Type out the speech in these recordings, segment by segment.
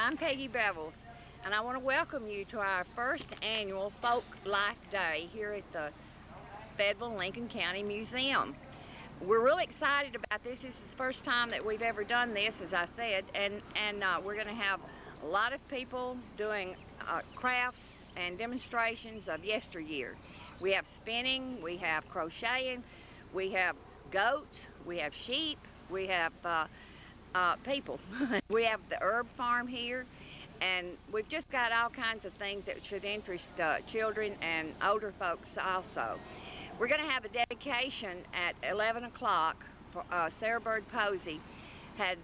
I'm Peggy Bevels, and I want to welcome you to our first annual Folk Life Day here at the Fayetteville Lincoln County Museum. We're really excited about this. This is the first time that we've ever done this, as I said, and we're going to have a lot of people doing crafts and demonstrations of yesteryear. We have spinning, we have crocheting, we have goats, we have sheep, we have people. We have the herb farm here, and we've just got all kinds of things that should interest children and older folks also. We're going to have a dedication at 11 o'clock. Sarah Byrd Posey had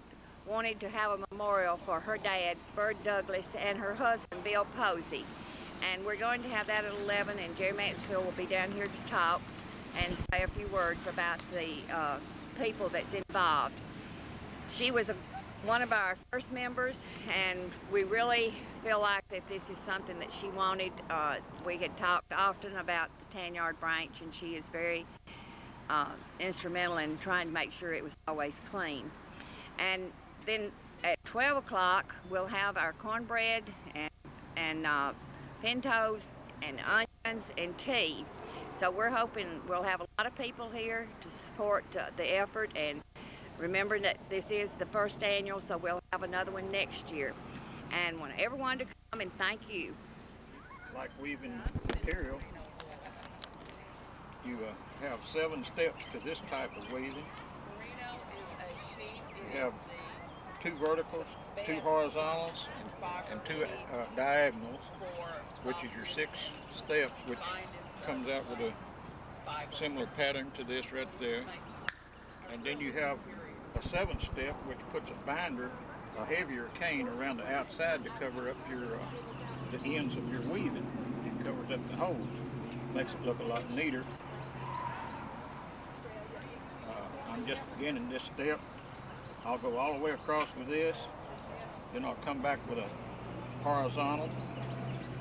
wanted to have a memorial for her dad, Byrd Douglas, and her husband, Bill Posey. And we're going to have that at 11, and Jerry Mansfield will be down here to talk and say a few words about the people that's involved. She was one of our first members, and we really feel like that this is something that she wanted. We had talked often about the Tanyard Branch, and she is very instrumental in trying to make sure it was always clean. And then at 12 o'clock, we'll have our cornbread and pintos and onions and tea. So we're hoping we'll have a lot of people here to support the effort, and remember that this is the first annual, so we'll have another one next year. And want everyone to come and thank you. Like weaving material, you have 7 steps to this type of weaving. You have 2 verticals, 2 horizontals, and 2 diagonals, which is your 6 steps, which comes out with a similar pattern to this right there. And then you have a 7th step, which puts a binder, a heavier cane around the outside to cover up the ends of your weaving. It covers up the holes, makes it look a lot neater. I'm just beginning this step. I'll go all the way across with this, then I'll come back with a horizontal.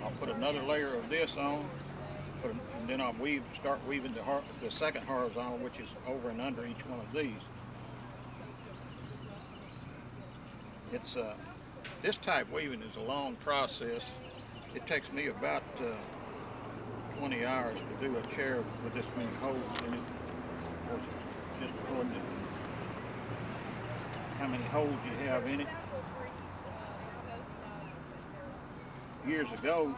I'll put another layer of this on, and then I'll start weaving the second horizontal, which is over and under each one of these. It's this type weaving is a long process. It takes me about 20 hours to do a chair with this many holes in it. Of course, just according to how many holes you have in it. Years ago,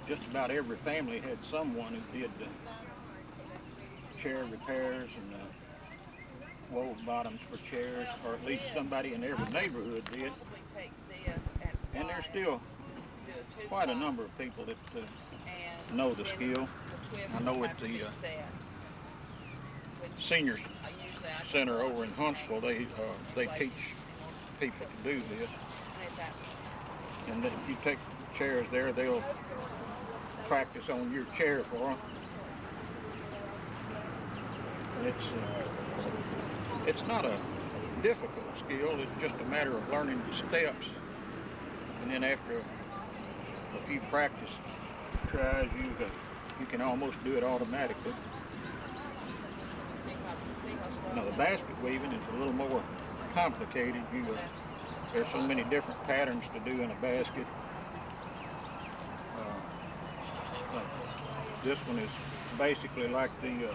just about every family had someone who did chair repairs and wove bottoms for chairs, or at least somebody in every neighborhood did. And there's still quite a number of people that know the skill. I know at the senior center over in Huntsville, they teach people to do this. And that if you take chairs there, they'll practice on your chair for them. And it's not a difficult skill. It's just a matter of learning the steps, and then after a few practice tries, you can almost do it automatically. Now the basket weaving is a little more complicated. There's so many different patterns to do in a basket. This one is basically like the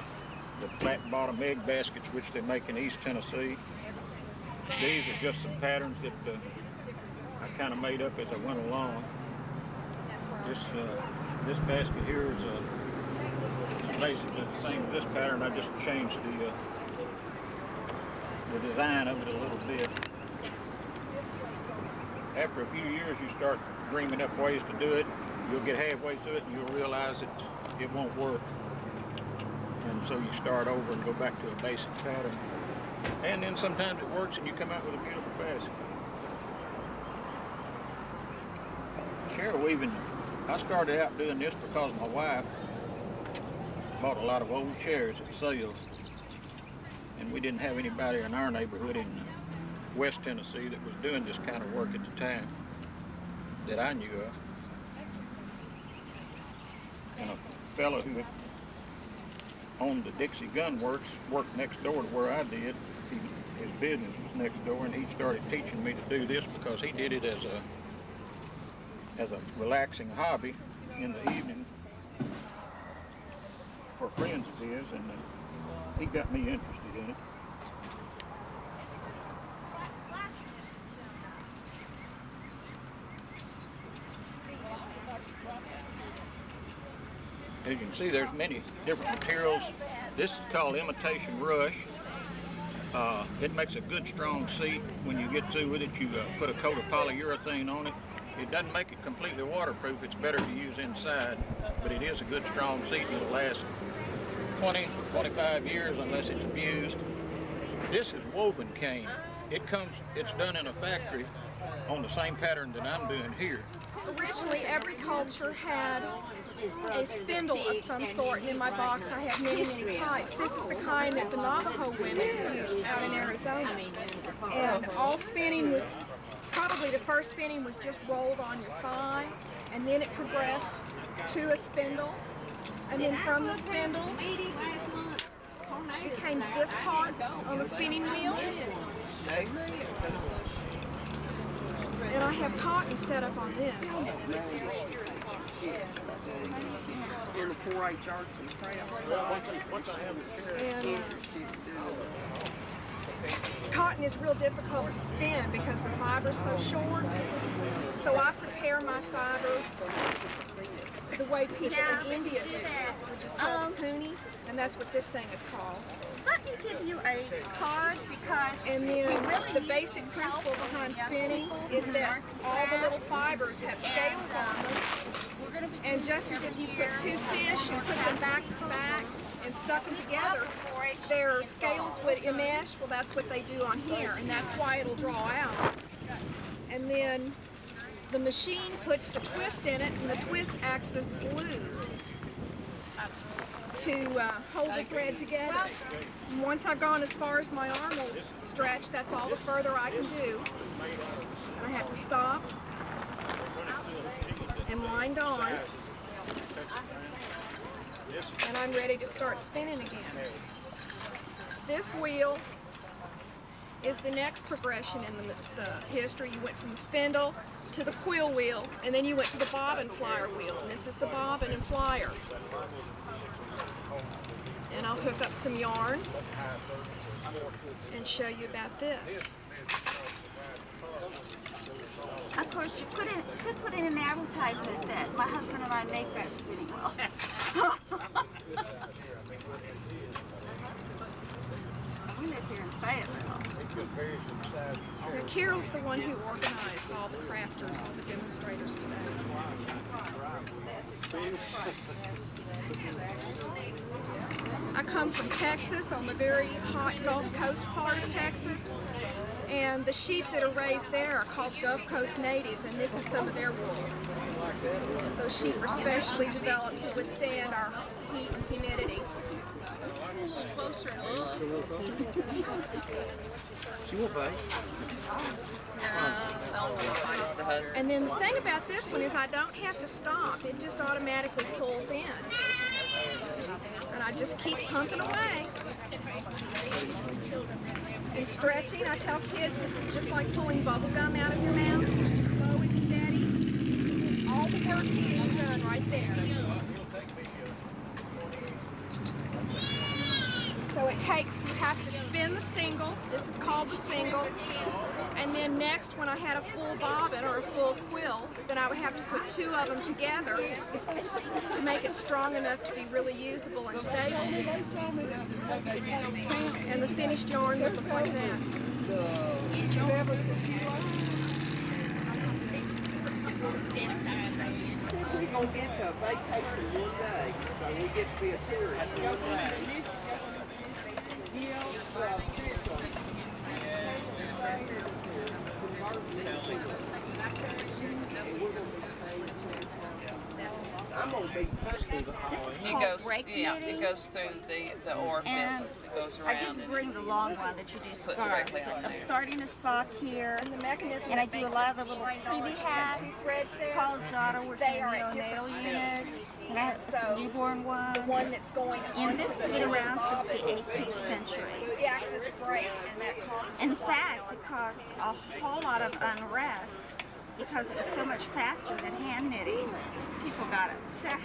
flat bottom egg baskets which they make in East Tennessee. These are just some patterns that I kind of made up as I went along. This basket here is basically the same as this pattern. I just changed the design of it a little bit. After a few years, you start dreaming up ways to do it. You'll get halfway through it and you'll realize that it won't work. And so you start over and go back to a basic pattern. And then sometimes it works and you come out with a beautiful basket. Chair weaving, I started out doing this because my wife bought a lot of old chairs at sales. And we didn't have anybody in our neighborhood in West Tennessee that was doing this kind of work at the time that I knew of. And a fellow who owned the Dixie Gun Works worked next door to where I did. his business was next door, and he started teaching me to do this because he did it as a relaxing hobby in the evening for friends of his, and he got me interested in it. As you can see, there's many different materials. This is called imitation rush. It makes a good strong seat. When you get through with it, you put a coat of polyurethane on it. It doesn't make it completely waterproof. It's better to use inside, but it is a good strong seat, and it'll last 20, 25 years unless it's abused. This is woven cane. It's done in a factory on the same pattern that I'm doing here. Originally, every culture had a spindle of some sort, and in my box I have many, many types. This is the kind that the Navajo women use out in Arizona. And all spinning was, probably the first spinning was just rolled on your thigh, and then it progressed to a spindle, and then from the spindle became this part on the spinning wheel. And I have cotton set up on this. In the 4-H arts and crafts. And cotton is real difficult to spin because the fiber's so short. So I prepare my fiber the way people in India do, which is called puni, and that's what this thing is called. Let me give you a card because And then the basic principle behind spinning is that all the little fibers have scales on them. And just as if you put two fish and put them back to back and stuck them together, their scales would enmesh. Well, that's what they do on here, and that's why it'll draw out. And then the machine puts the twist in it, and the twist acts as glue to hold the thread together. And once I've gone as far as my arm will stretch, that's all the further I can do. And I have to stop and wind on. And I'm ready to start spinning again. This wheel is the next progression in the history. You went from the spindle to the quill wheel, and then you went to the bobbin flyer wheel, and this is the bobbin and flyer. And I'll hook up some yarn and show you about this. of course you could put in an advertisement that my husband and I make that spinning wheel. We live here in Fayetteville. Now, Carol's the one who organized all the crafters, all the demonstrators today. I come from Texas, on the very hot Gulf Coast part of Texas, and the sheep that are raised there are called Gulf Coast natives, and this is some of their wool. Those sheep are specially developed to withstand our heat and humidity. Closer and look. She will bite. And then the thing about this one is I don't have to stop. It just automatically pulls in. And I just keep pumping away. And stretching, I tell kids this is just like pulling bubble gum out of your mouth. Just slow and steady. All the work is done right there. So it takes, you have to spin the single. This is called the single. And then next, when I had a full bobbin or a full quill, then I would have to put two of them together to make it strong enough to be really usable and stable. And the finished yarn would look like that. We're going to get to a vacation one day, so we get to be a tourist. I'm gonna be touching the This is It called goes, break yeah, knitting. it goes through the orifice And that goes I around. didn't bring the long one that you do Put scarves, directly but on I'm there. starting a sock here, And the mechanism and I that do a makes lot it of the little $9 freebie and hats. two threads there. Paul's daughter works in They the are at neonatal different units, stages. and I have some newborn ones. The one that's going on And this has been around since the 18th century. the axis break, and that causes In fact, it caused a whole lot of unrest because it was so much faster than hand knitting. People got upset.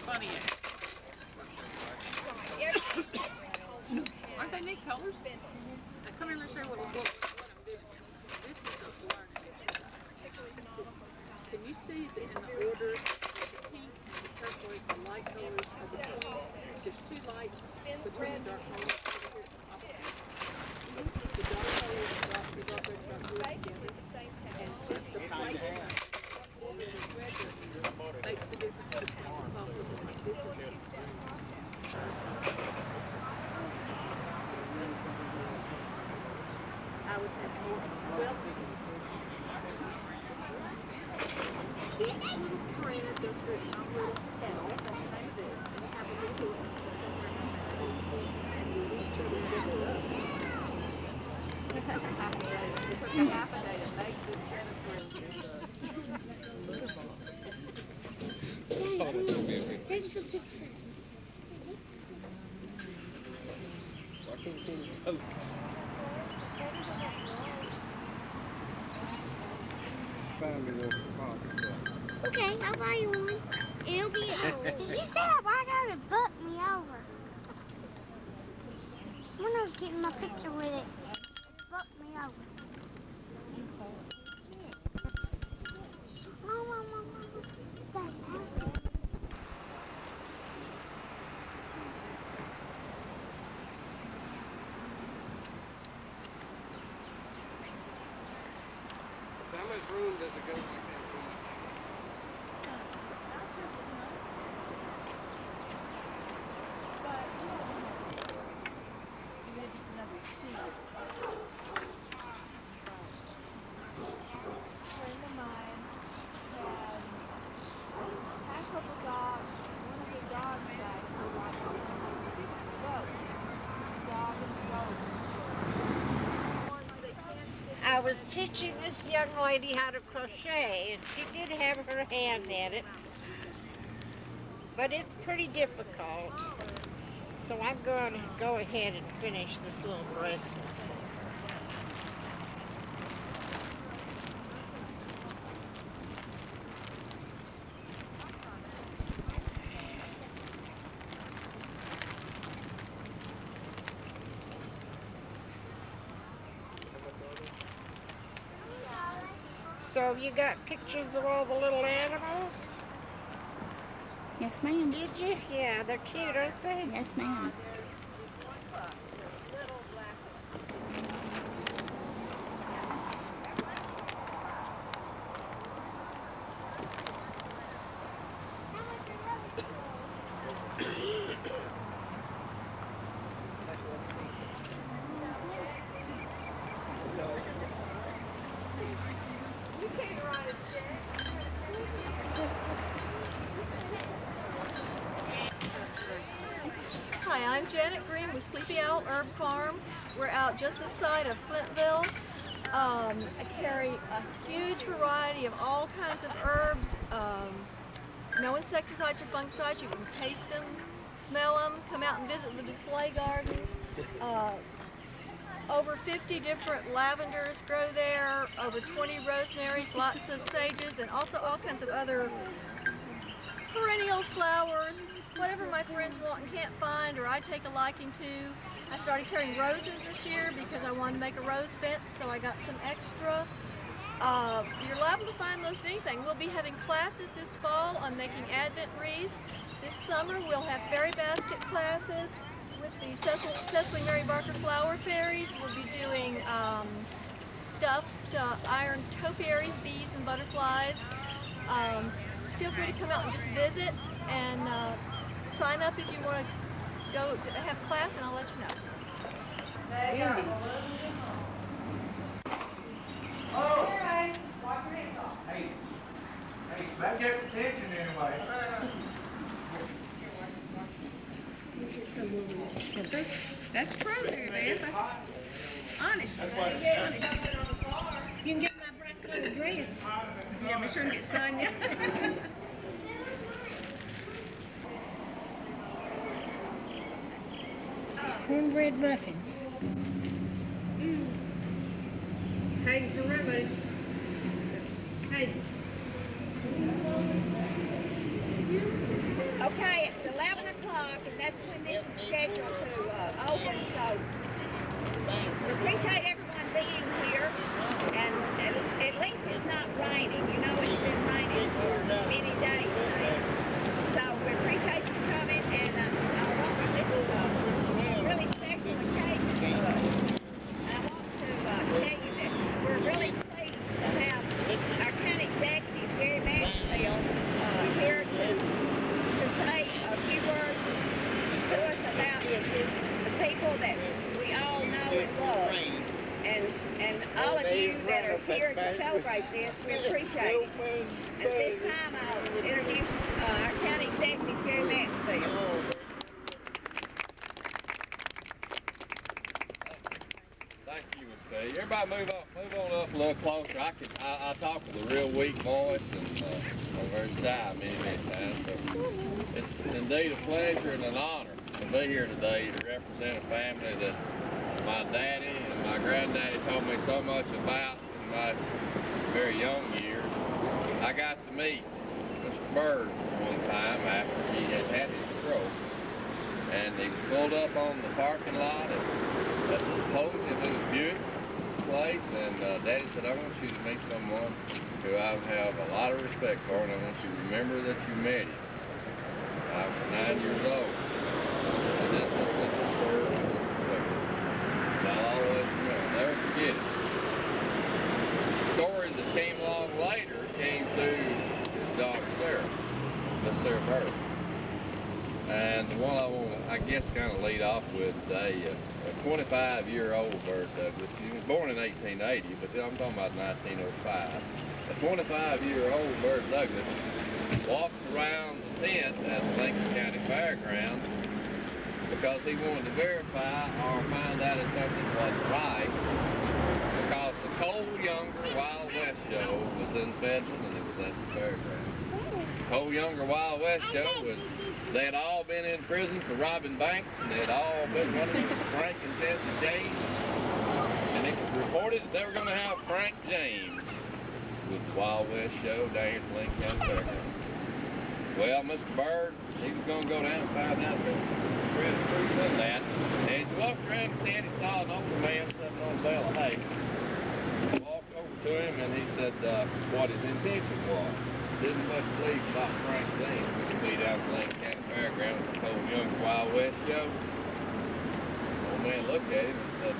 Funny. Aren't they neat colors? Now come here and show what I'm doing. This is the learning exercise. Can you see that in the order, the pinks, the purple, the light colors of the pinks, it's just two lights between the dark colors. The dark colors drop the dark red drop blue together. And just the placement of the red makes the difference between the colors. This is I would have more, well, each little thread goes through its own little petal, that's the name of this, and you have a little hook, and you reach it and zip it up. It took a half a day to make this set of threads. Oh, that's so beautiful. Take the picture. I couldn't see the post. Found me a little fox. Okay, I'll buy you one. It'll be. Did you say I bought her to butt me over? I'm gonna get my picture with it. Butt me over. Mama. How much room does it go to? I was teaching this young lady how to crochet, and she did have her hand at it, but it's pretty difficult. So I'm going to go ahead and finish this little bracelet. So you got pictures of all the little animals? Yes, ma'am. Did you? Yeah, they're cute, aren't they? Yes, ma'am. Hi, I'm Janet Green with Sleepy Owl Herb Farm. We're out just this side of Flintville. I carry a huge variety of all kinds of herbs. No insecticides or fungicides. You can taste them, smell them, come out and visit the display gardens. Over 50 different lavenders grow there, over 20 rosemarys, lots of sages, and also all kinds of other perennials, flowers, whatever my friends want and can't find or I take a liking to. I started carrying roses this year because I wanted to make a rose fence, so I got some extra. You're liable to find most anything. We'll be having classes this fall on making Advent wreaths. This summer we'll have fairy basket classes with the Cecily Mary Barker Flower Fairies. We'll be doing stuffed iron topiaries, bees, and butterflies. Feel free to come out and just visit and sign up if you want to go to have class, and I'll let you know. Hey, catch attention anyway. That's true, man. That's honest. You can get my bright colored dress. Yeah, be sure and get Sonya. Cornbread muffins. Hayden, turn around, buddy. Hayden. Okay, it's 11 o'clock, and that's when this is scheduled to open, so we appreciate everyone being here, and at least it's not raining. You know, it's been raining for many days now. So we appreciate you coming, and this is a really special occasion for us. I want to tell you that we're really pleased to have our county executive, Jerry Mansfield, here to say a few words to us about the people that we all know and love. And all of you that are here to celebrate this, we appreciate it. And at this time, I'll introduce our county executive, Jerry Mansfield. Thank you, Miss Peggy. Everybody move on up a little closer. I talk with a real weak voice and I'm very shy many times. So it's indeed a pleasure and an honor to be here today to represent a family that my daddy and my granddaddy told me so much about in my very young years. I got to meet Mr. Byrd one time after he had had his stroke, and he was pulled up on the parking lot at Posey, Louis Buick place, and Daddy said, I want you to meet someone who I have a lot of respect for, and I want you to remember that you met him. I was 9 years old. So this was Mr. Byrd. And I'll always remember, never forget it. The stories that came along later came through his daughter Sarah, Miss Sarah Byrd. And the one I want to, I guess, kind of lead off with today, a 25-year-old Byrd Douglas. He was born in 1880, but I'm talking about 1905. A 25-year-old Byrd Douglas walked around the tent at the Lincoln County Fairgrounds because he wanted to verify or find out if something wasn't right, because the Cole Younger Wild West show was in Fayetteville and it was at the fairground. Cole Younger Wild West show was, they had all been in prison for robbing banks, and they had all been running with Frank and Jesse James, and it was reported that they were going to have Frank James with the Wild West show down at the Lincoln County Fairground. Well, Mr. Byrd, he was going to go down and find out the real truth of that. And as he walked around the tent, he saw an older man sitting on a bale of hay. He walked over to him and he said what his intention was. Didn't much believe about Frank James, which would be down at the Lincoln County Fairground with the Cole Younger Wild West show. The old man looked at him and said,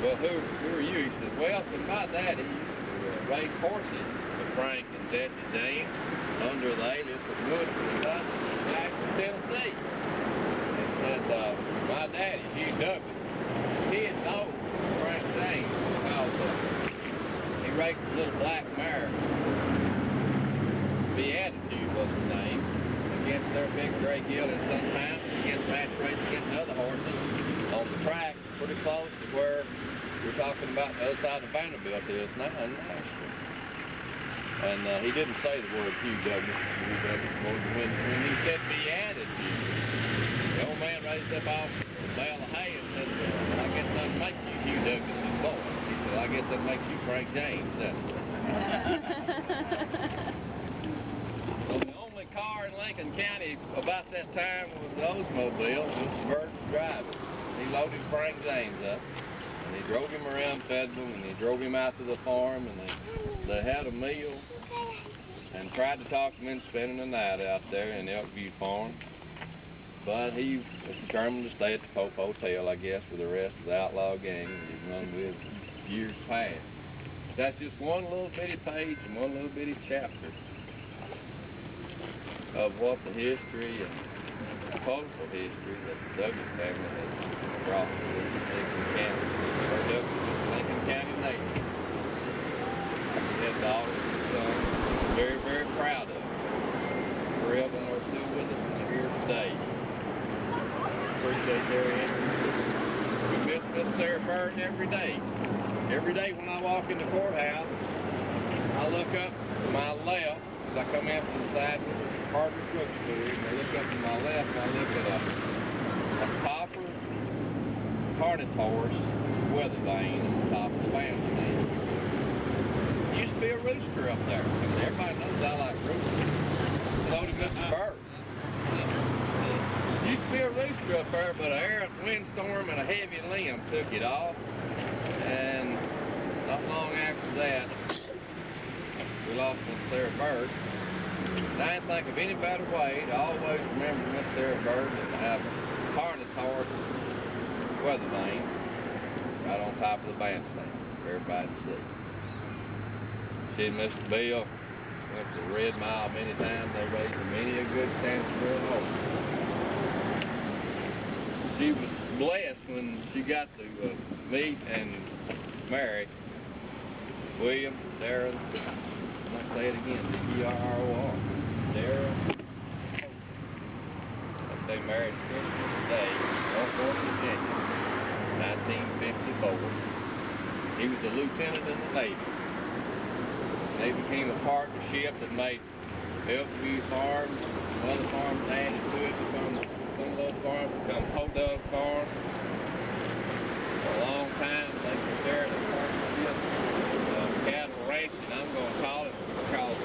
well, who are you? He said, well, said, my daddy used to race horses with Frank and Jesse James under the alias of Woodson and Dodson back in Tennessee. And said, my daddy, Hugh Douglas, he had known Frank James because he raced a little black mare. Beatitude was her name, against their big gray gilt, and sometimes against match race against other horses on the track pretty close to where we're talking about the other side of Vanderbilt is now in Nashville. And he didn't say the word Hugh Douglas, Hugh Douglas, when he said Beatitude, the old man raised up off the bale of hay and said, well, I guess that'd make you Hugh Douglas's boy. He said, I guess that makes you Frank James, doesn't it? So the only car in Lincoln County about that time was the Oldsmobile Mr. Byrd was driving. He loaded Frank James up, and he drove him around Fayetteville, and he drove him out to the farm, and they had a meal, and tried to talk him into spending the night out there in Elkview Farm. But he was determined to stay at the Pope Hotel, I guess, with the rest of the outlaw gang that he's run with years past. That's just one little bitty page and one little bitty chapter of what the history and the political history that the Douglas family has brought to this Lincoln County. Or Douglas was a Lincoln County native. He had daughters and sons, very Sarah Byrd every day. Every day when I walk in the courthouse, I look up to my left as I come in from the side where the Harvard's drugstore, and I look up to my left and I look at a copper harness horse weather vane on the top of the bandstand. Used to be a rooster up there. Everybody knows I like roosters. So did Mr. Byrd. Used to be a rooster up there, but an errant windstorm and a heavy limb took it off. And not long after that, we lost Miss Sarah Byrd. And I didn't think of any better way to always remember Miss Sarah Byrd than to have a harness horse weather vane right on top of the bandstand for everybody to see. She and Mr. Bill went to the Red Mile many times. They raised many a good standstill horse. She was blessed when she got to meet and marry William, Darren, I'm going to say it again, D-E-R-R-O-R, Darren. They married Christmas Day, Norfolk, Virginia, 1954. He was a lieutenant in the Navy. They became a partnership that made Bellevue Farms, some other farms added to it, some of those farms become Podug Farm. For a long time, they considered a partnership. Cattle ranching, I'm going to call it, because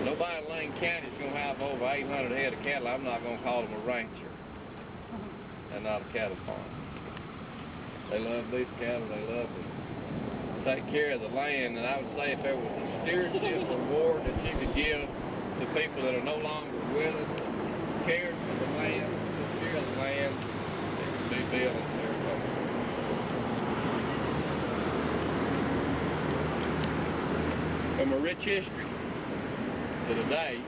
nobody in Lincoln County is going to have over 800 head of cattle. I'm not going to call them a rancher. They're not a cattle farm. They love beef cattle, they love to take care of the land, and I would say if there was a stewardship award that you could give to people that are no longer with us, cared for the land, took care of the land, it would be Bill and Sarah Posey. From a rich history to today,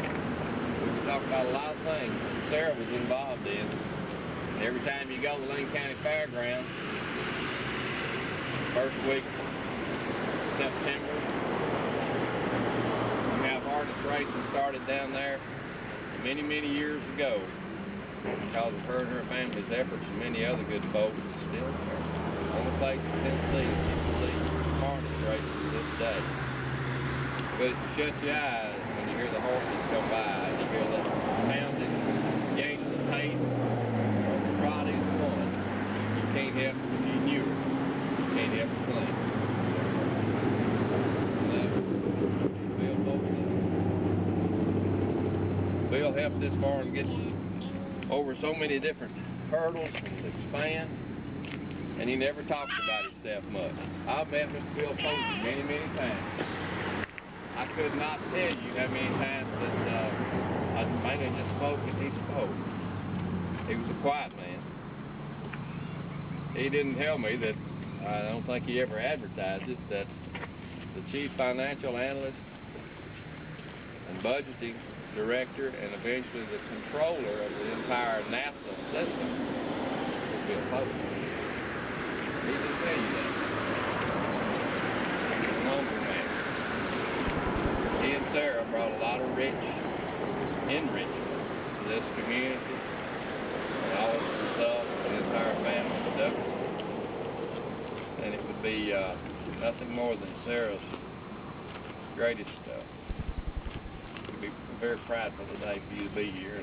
we can talk about a lot of things that Sarah was involved in. And every time you go to the Lincoln County Fairground, first week of September, we have harness racing started down there many, many years ago because of her and her family's efforts and many other good folks. It's still there. Only place in Tennessee that you can see harness racing to this day. But shut your eyes when you hear the horses come by and you hear the pounding, gaining the pace, or the trotting one. You can't help it if you knew her. You can't help but think. Bill helped this farm get over so many different hurdles and expand, and he never talked about himself much. I've met Mr. Bill Posey many, many times. I could not tell you how many times that I mainly just spoke and he spoke. He was a quiet man. He didn't tell me that, I don't think he ever advertised it, that the chief financial analyst and budgeting director and eventually the controller of the entire NASA system was Bill Posey. He didn't tell you that. He was a humble man. He and Sarah brought a lot of enrichment to this community, and always the result of the entire family of the Douglases. And it would be nothing more than Sarah's greatest we'd be very prideful today for you to be here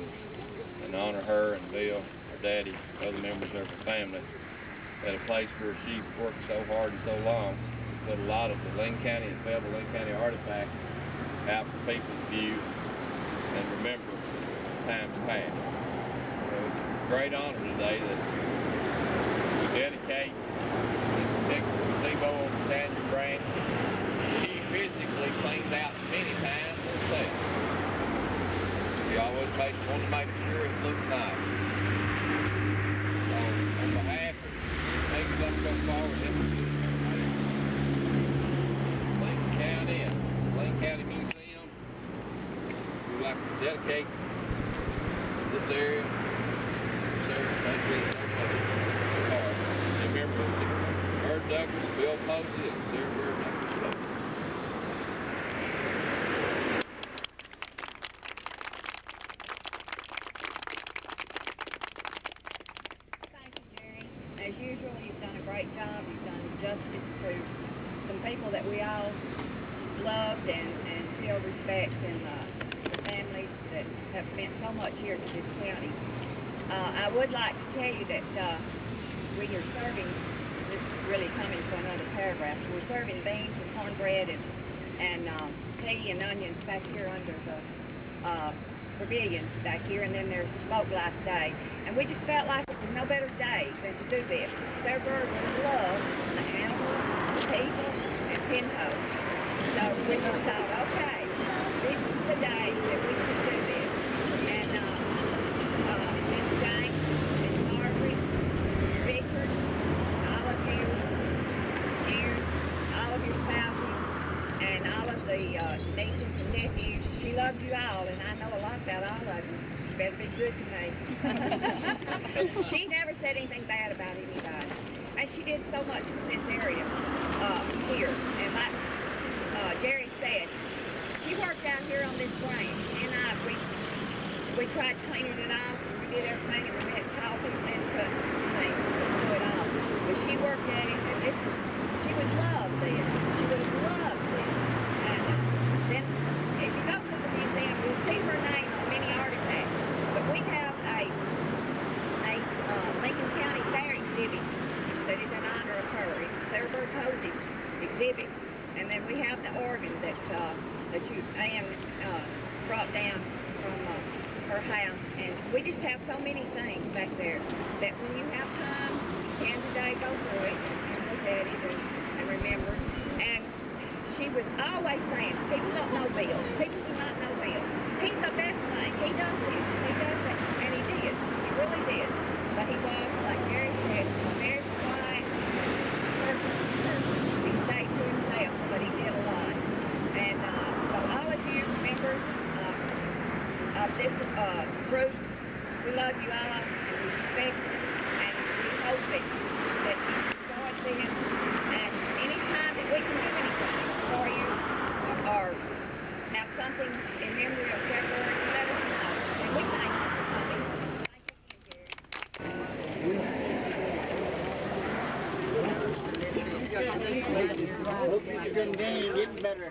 and honor her and Bill, her daddy, other members of her family at a place where she worked so hard and so long to put a lot of the Lincoln County and Fayetteville Lincoln County artifacts out for people to view and remember times past. So it's a great honor today that we dedicate this particular gazebo on the Tanyard Branch. She physically cleaned out many times herself. She always wanted to make sure it looked nice. On behalf of people that come forward in Lincoln County and Lincoln County Museum, we'd like to dedicate this area. Sarah's country is so much hard. Remember, Byrd Douglas, Bill Posey, and Sarah Byrd Douglas Posey. Thank you, Jerry. As usual, you've done a great job. You've done justice to some people that we all loved and still respect, and the families that have meant so much here to this county. I would like to tell you that we are serving, this is really coming from another paragraph, we're serving beans and cornbread and tea and onions back here under the pavilion back here, and then there's Folk Life Day. And we just felt like there was no better day than to do this. Sarah Byrd would love the animals, the people, and pinholes. So we just thought, okay, this is the day that we should do this. And Miss Jane, Miss Margaret, Richard, all of you, June, all of your spouses, and all of the nieces and nephews, she loved you all, and I know a lot about all of you. You better be good to me. She never said anything bad about anybody. And she did so much for this area here. And like Jerry said, she worked out here on this range. She and I, we tried cleaning it off, and we did everything, and we had coffee and cuts and things. We couldn't do it all. But she worked at it, and she would love this. She would have loved this. And then, as you go through the museum, you'll see her name on many artifacts. But we have a Lincoln County Fair exhibit that is in honor of her. It's Sarah Byrd Posey's exhibit. And then we have the organ that Ann brought down from her house. And we just have so many things back there that when you have time, you can today go through it and look at it and remember. And she was always saying, people don't know Bill. People do not know Bill. He's the best thing. He does this, he does that. And he did. He really did. But he was, like Gary said, a very quiet person. He stayed to himself, but he did a lot. And so all of you members of this group, we love you all, and we respect you, and we hope that you enjoyed this. And anytime that we can do anything for you, or have something in memory of Sarah Byrd, let us know. And we thank you for coming. Hope you're getting better.